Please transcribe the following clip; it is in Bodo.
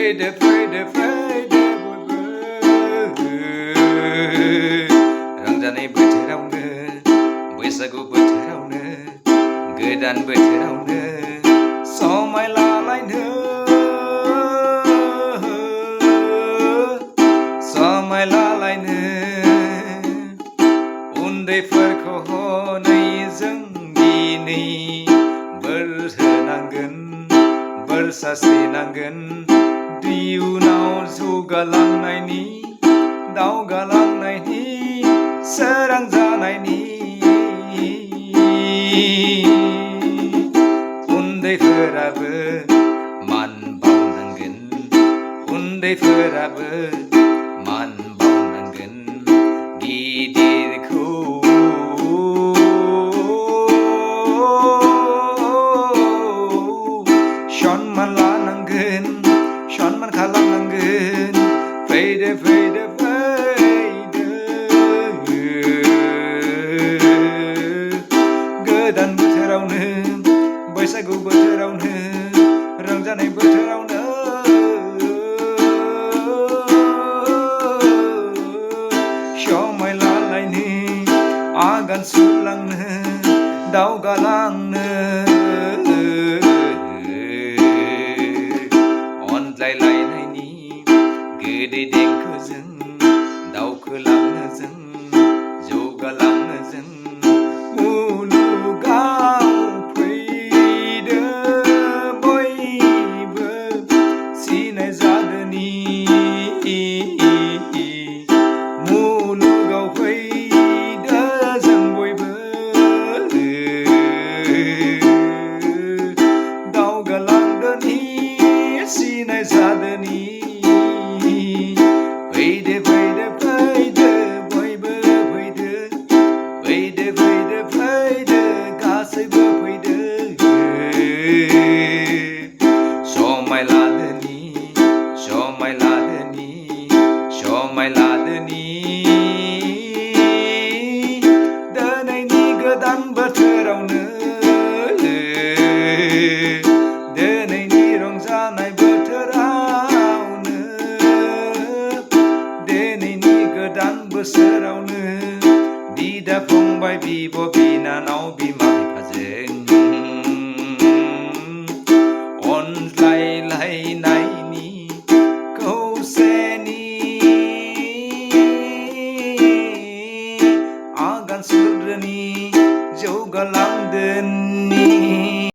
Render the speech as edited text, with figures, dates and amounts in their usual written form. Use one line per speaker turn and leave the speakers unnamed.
फैदो बयबो रंजानाय बोथोरावनो बैसागु बोथोरावनो गोदान बोथोरावनो समाय लालायनो उन्दैफोरखौ हनै जों दिनै बोर होनांगोन बोर सारस्रिनांगोन इयुनाव जौगालांनायनि दावगालांनायनि सोरां जानायनि उन्दैफोराबो मान बावनांगोन उन्दैफोराबो मान बावनांगोन गिदिरखौ सन्मान लानांगोन सन्मान खालामनांगोन फैदो गोदान बोथोरावनो बैसागु बोथोरावनो रंजानाय बोथोरावनो समाय लालायनो आगान सुरलांनो दावगालांनो अनज्लायलायनायनि गोदै देंखोजों दावखोलांनो जों जौगालांनो जों मुलुगाव फैदो बयबो सिनाय जादोनि मुलुगाव फैदो जों बयबो दावगालांदोनि सिनाय जादोनि